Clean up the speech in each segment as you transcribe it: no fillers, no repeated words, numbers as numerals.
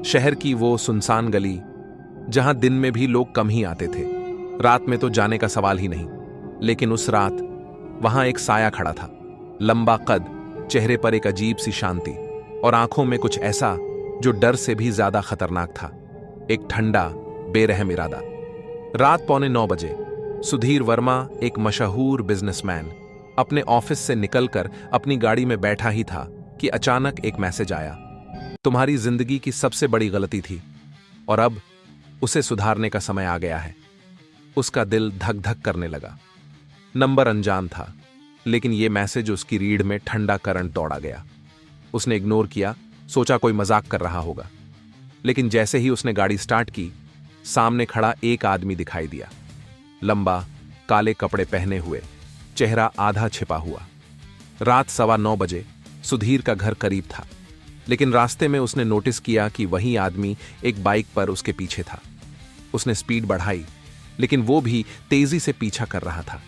शहर की वो सुनसान गली जहां दिन में भी लोग कम ही आते थे, रात में तो जाने का सवाल ही नहीं। लेकिन उस रात वहां एक साया खड़ा था, लंबा कद, चेहरे पर एक अजीब सी शांति और आंखों में कुछ ऐसा जो डर से भी ज्यादा खतरनाक था, एक ठंडा बेरहम इरादा। रात 8:45 बजे सुधीर वर्मा, एक मशहूर बिजनेसमैन, अपने ऑफिस से निकलकर अपनी गाड़ी में बैठा ही था कि अचानक एक मैसेज आया। तुम्हारी जिंदगी की सबसे बड़ी गलती थी और अब उसे सुधारने का समय आ गया है। उसका दिल धक धक करने लगा। नंबर अनजान था, लेकिन यह मैसेज उसकी रीढ़ में ठंडा करंट दौड़ा गया। उसने इग्नोर किया, सोचा कोई मजाक कर रहा होगा। लेकिन जैसे ही उसने गाड़ी स्टार्ट की, सामने खड़ा एक आदमी दिखाई दिया। लंबा, काले कपड़े पहने हुए, चेहरा आधा छिपा हुआ। रात 9:15 बजे सुधीर का घर करीब था, लेकिन रास्ते में उसने नोटिस किया कि वही आदमी एक बाइक पर उसके पीछे था। उसने स्पीड बढ़ाई, लेकिन वो भी तेजी से पीछा कर रहा था।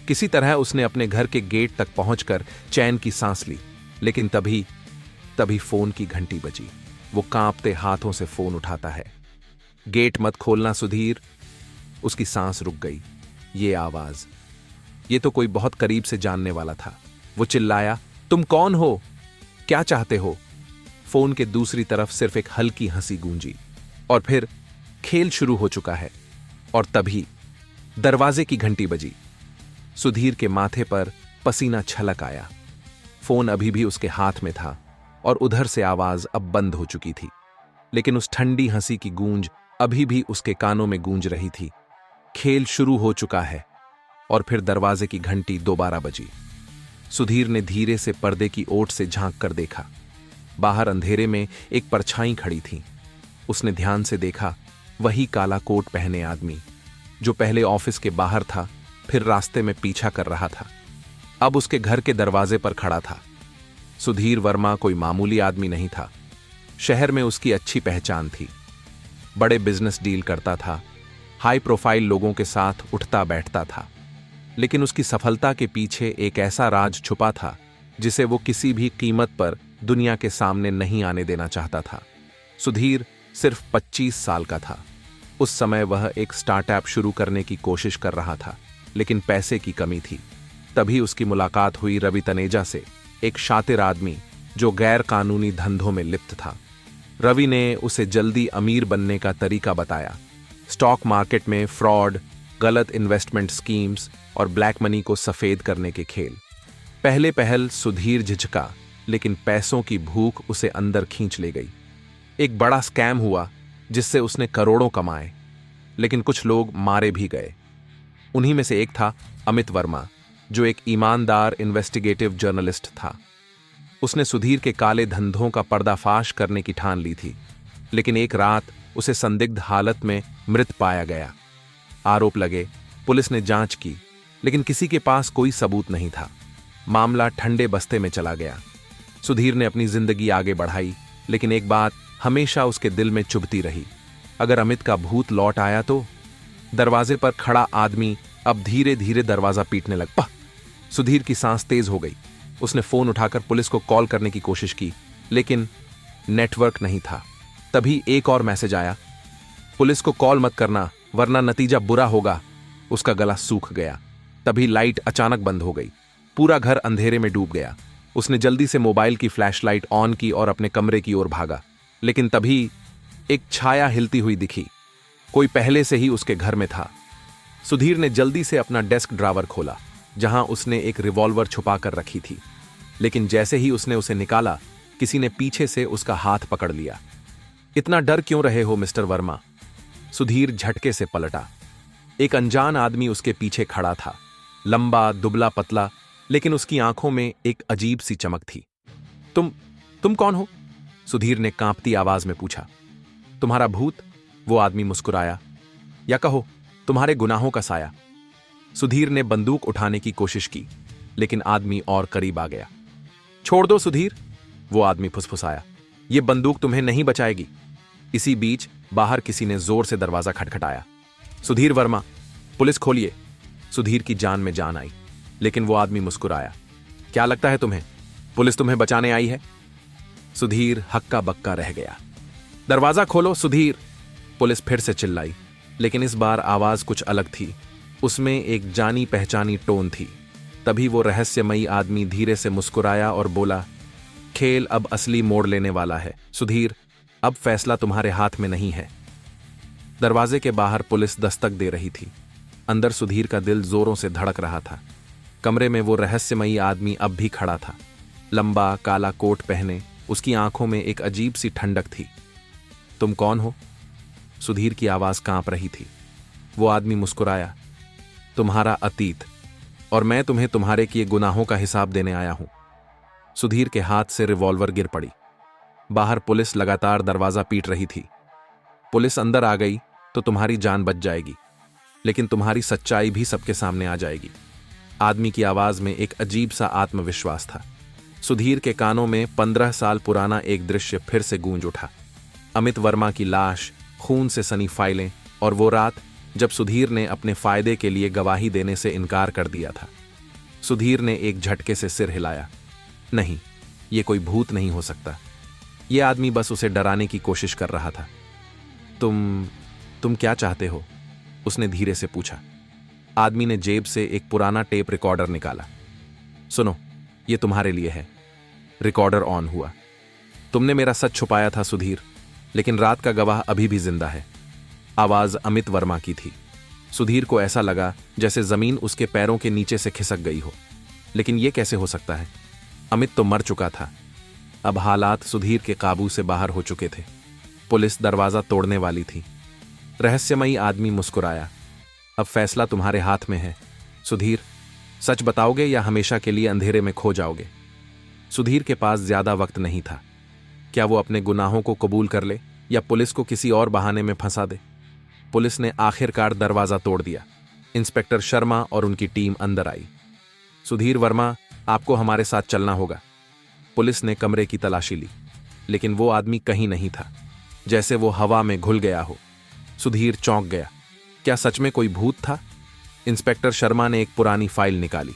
किसी तरह उसने अपने घर के गेट तक पहुंचकर चैन की सांस ली, लेकिन तभी फोन की घंटी बजी। वो कांपते हाथों से फोन उठाता है। गेट मत खोलना सुधीर। उसकी सांस रुक गई। ये आवाज, ये तो कोई बहुत करीब से जानने वाला था। वो चिल्लाया, तुम कौन हो? क्या चाहते हो? फोन के दूसरी तरफ सिर्फ एक हल्की हंसी गूंजी। और फिर खेल शुरू हो चुका है। और तभी दरवाजे की घंटी बजी। सुधीर के माथे पर पसीना छलक आया। फोन अभी भी उसके हाथ में था और उधर से आवाज अब बंद हो चुकी थी, लेकिन उस ठंडी हंसी की गूंज अभी भी उसके कानों में गूंज रही थी। खेल शुरू हो चुका है। और फिर दरवाजे की घंटी दोबारा बजी। सुधीर ने धीरे से पर्दे की ओट से झांक कर देखा। बाहर अंधेरे में एक परछाई खड़ी थी। उसने ध्यान से देखा, वही काला कोट पहने आदमी जो पहले ऑफिस के बाहर था, फिर रास्ते में पीछा कर रहा था, अब उसके घर के दरवाजे पर खड़ा था। सुधीर वर्मा कोई मामूली आदमी नहीं था। शहर में उसकी अच्छी पहचान थी। बड़े बिजनेस डील करता था, हाई प्रोफाइल लोगों के साथ उठता बैठता था। लेकिन उसकी सफलता के पीछे एक ऐसा राज छुपा था जिसे वो किसी भी कीमत पर दुनिया के सामने नहीं आने देना चाहता था। सुधीर सिर्फ 25 साल का था। उस समय वह एक स्टार्टअप शुरू करने की कोशिश कर रहा था, लेकिन पैसे की कमी थी। तभी उसकी मुलाकात हुई रवि तनेजा से, एक शातिर आदमी जो गैर कानूनी धंधों में लिप्त था। रवि ने उसे जल्दी अमीर बनने का तरीका बताया। स्टॉक मार्केट में फ्रॉड, गलत इन्वेस्टमेंट स्कीम्स और ब्लैक मनी को सफेद करने के खेल। पहले पहल सुधीर झिझका, लेकिन पैसों की भूख उसे अंदर खींच ले गई। एक बड़ा स्कैम हुआ जिससे उसने करोड़ों कमाए, लेकिन कुछ लोग मारे भी गए। उन्हीं में से एक था अमित वर्मा, जो एक ईमानदार इन्वेस्टिगेटिव जर्नलिस्ट था। उसने सुधीर के काले धंधों का पर्दाफाश करने की ठान ली थी, लेकिन एक रात उसे संदिग्ध हालत में मृत पाया गया। आरोप लगे, पुलिस ने जांच की, लेकिन किसी के पास कोई सबूत नहीं था। मामला ठंडे बस्ते में चला गया। सुधीर ने अपनी जिंदगी आगे बढ़ाई, लेकिन एक बात हमेशा उसके दिल में चुभती रही, अगर अमित का भूत लौट आया तो। दरवाजे पर खड़ा आदमी अब धीरे धीरे दरवाजा पीटने लगा। सुधीर की सांस तेज हो गई। उसने फोन उठाकर पुलिस को कॉल करने की कोशिश की, लेकिन नेटवर्क नहीं था। तभी एक और मैसेज आया, पुलिस को कॉल मत करना वरना नतीजा बुरा होगा। उसका गला सूख गया। तभी लाइट अचानक बंद हो गई। पूरा घर अंधेरे में डूब गया। उसने जल्दी से मोबाइल की फ्लैशलाइट ऑन की और अपने कमरे की ओर भागा, लेकिन तभी एक छाया हिलती हुई दिखी। कोई पहले से ही उसके घर में था। सुधीर ने जल्दी से अपना डेस्क ड्रावर खोला, जहां उसने एक रिवॉल्वर छुपा कर रखी थी, लेकिन जैसे ही उसने उसे निकाला, किसी ने पीछे से उसका हाथ पकड़ लिया। इतना डर क्यों रहे हो मिस्टर वर्मा? सुधीर झटके से पलटा। एक अनजान आदमी उसके पीछे खड़ा था, लंबा, दुबला पतला, लेकिन उसकी आंखों में एक अजीब सी चमक थी। तुम कौन हो? सुधीर ने कांपती आवाज में पूछा। तुम्हारा भूत? वो आदमी मुस्कुराया। या कहो तुम्हारे गुनाहों का साया। सुधीर ने बंदूक उठाने की कोशिश की, लेकिन आदमी और करीब आ गया। छोड़ दो सुधीर, वो आदमी फुसफुसाया, ये बंदूक तुम्हें नहीं बचाएगी। इसी बीच बाहर किसी ने जोर से दरवाजा खटखटाया। सुधीर वर्मा, पुलिस खोलिए। सुधीर की जान में जान आई, लेकिन वो आदमी मुस्कुराया। क्या लगता है तुम्हें पुलिस तुम्हें बचाने आई है? सुधीर हक्का बक्का रह गया। दरवाजा खोलो सुधीर, पुलिस फिर से चिल्लाई, लेकिन इस बार आवाज कुछ अलग थी। उसमें एक जानी पहचानी टोन थी। तभी वो रहस्यमयी आदमी धीरे से मुस्कुराया और बोला, खेल अब असली मोड़ लेने वाला है सुधीर, अब फैसला तुम्हारे हाथ में नहीं है। दरवाजे के बाहर पुलिस दस्तक दे रही थी। अंदर सुधीर का दिल जोरों से धड़क रहा था। कमरे में वो रहस्यमयी आदमी अब भी खड़ा था, लंबा काला कोट पहने। उसकी आंखों में एक अजीब सी ठंडक थी। तुम कौन हो? सुधीर की आवाज कांप रही थी। वो आदमी मुस्कुराया, तुम्हारा अतीत, और मैं तुम्हें तुम्हारे किए गुनाहों का हिसाब देने आया हूं। सुधीर के हाथ से रिवॉल्वर गिर पड़ी। बाहर पुलिस लगातार दरवाजा पीट रही थी। पुलिस अंदर आ गई तो तुम्हारी जान बच जाएगी, लेकिन तुम्हारी सच्चाई भी सबके सामने आ जाएगी। आदमी की आवाज में एक अजीब सा आत्मविश्वास था। सुधीर के कानों में 15 साल पुराना एक दृश्य फिर से गूंज उठा। अमित वर्मा की लाश, खून से सनी फाइलें, और वो रात जब सुधीर ने अपने फायदे के लिए गवाही देने से इनकार कर दिया था। सुधीर ने एक झटके से सिर हिलाया। नहीं, ये कोई भूत नहीं हो सकता। ये आदमी बस उसे डराने की कोशिश कर रहा था। तुम क्या चाहते हो? उसने धीरे से पूछा। आदमी ने जेब से एक पुराना टेप रिकॉर्डर निकाला। सुनो, ये तुम्हारे लिए है। रिकॉर्डर ऑन हुआ। तुमने मेरा सच छुपाया था सुधीर, लेकिन रात का गवाह अभी भी जिंदा है। आवाज अमित वर्मा की थी। सुधीर को ऐसा लगा जैसे जमीन उसके पैरों के नीचे से खिसक गई हो। लेकिन यह कैसे हो सकता है? अमित तो मर चुका था। अब हालात सुधीर के काबू से बाहर हो चुके थे। पुलिस दरवाजा तोड़ने वाली थी। रहस्यमयी आदमी मुस्कुराया, अब फैसला तुम्हारे हाथ में है सुधीर। सच बताओगे या हमेशा के लिए अंधेरे में खो जाओगे? सुधीर के पास ज्यादा वक्त नहीं था। क्या वो अपने गुनाहों को कबूल कर ले या पुलिस को किसी और बहाने में फंसा दे? पुलिस ने आखिरकार दरवाजा तोड़ दिया। इंस्पेक्टर शर्मा और उनकी टीम अंदर आई। सुधीर वर्मा, आपको हमारे साथ चलना होगा। पुलिस ने कमरे की तलाशी ली, लेकिन वो आदमी कहीं नहीं था, जैसे वो हवा में घुल गया हो। सुधीर चौंक गया। क्या सच में कोई भूत था? इंस्पेक्टर शर्मा ने एक पुरानी फाइल निकाली।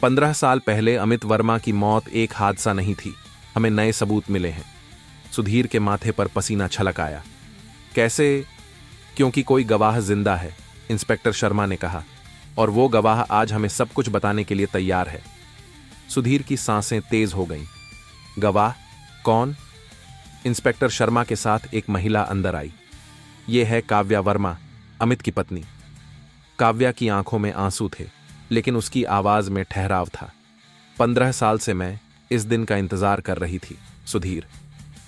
15 साल पहले अमित वर्मा की मौत एक हादसा नहीं थी, हमें नए सबूत मिले हैं। सुधीर के माथे पर पसीना छलक आया। कैसे? क्योंकि कोई गवाह जिंदा है, इंस्पेक्टर शर्मा ने कहा, और वो गवाह आज हमें सब कुछ बताने के लिए तैयार है। सुधीर की सांसें तेज हो गईं। गवाह? कौन? इंस्पेक्टर शर्मा के साथ एक महिला अंदर आई। ये है काव्या वर्मा, अमित की पत्नी। काव्या की आंखों में आंसू थे, लेकिन उसकी आवाज में ठहराव था। 15 साल से मैं इस दिन का इंतजार कर रही थी सुधीर।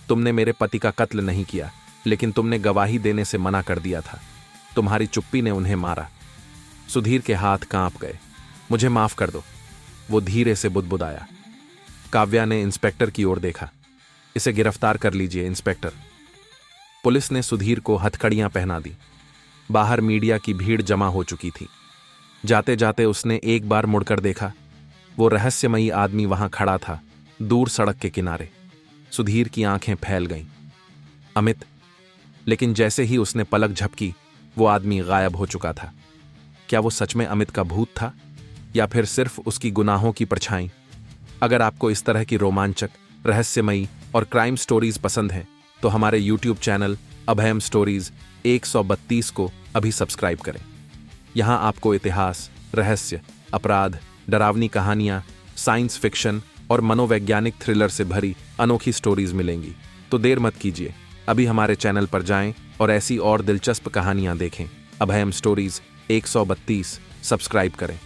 तुमने मेरे पति का कत्ल नहीं किया, लेकिन तुमने गवाही देने से मना कर दिया था। तुम्हारी चुप्पी ने उन्हें मारा। सुधीर के हाथ कांप गए। मुझे माफ कर दो, वो धीरे से बुदबुदाया। काव्या ने इंस्पेक्टर की ओर देखा। इसे गिरफ्तार कर लीजिए इंस्पेक्टर। पुलिस ने सुधीर को हथकड़ियां पहना दी। बाहर मीडिया की भीड़ जमा हो चुकी थी। जाते जाते उसने एक बार मुड़कर देखा। वो रहस्यमयी आदमी वहां खड़ा था, दूर सड़क के किनारे। सुधीर की आंखें फैल गईं। अमित। लेकिन जैसे ही उसने पलक झपकी, वो आदमी गायब हो चुका था। क्या वो सच में अमित का भूत था, या फिर सिर्फ उसकी गुनाहों की परछाई? अगर आपको इस तरह की रोमांचक, रहस्यमयी और क्राइम स्टोरीज पसंद हैं, तो हमारे YouTube चैनल अभयम स्टोरीज 132 को अभी सब्सक्राइब करें। यहां आपको इतिहास, रहस्य, अपराध, डरावनी कहानियां, साइंस फिक्शन और मनोवैज्ञानिक थ्रिलर से भरी अनोखी स्टोरीज मिलेंगी। तो देर मत कीजिए, अभी हमारे चैनल पर जाएं और ऐसी और दिलचस्प कहानियां देखें। अभयम स्टोरीज 132 सब्सक्राइब करें।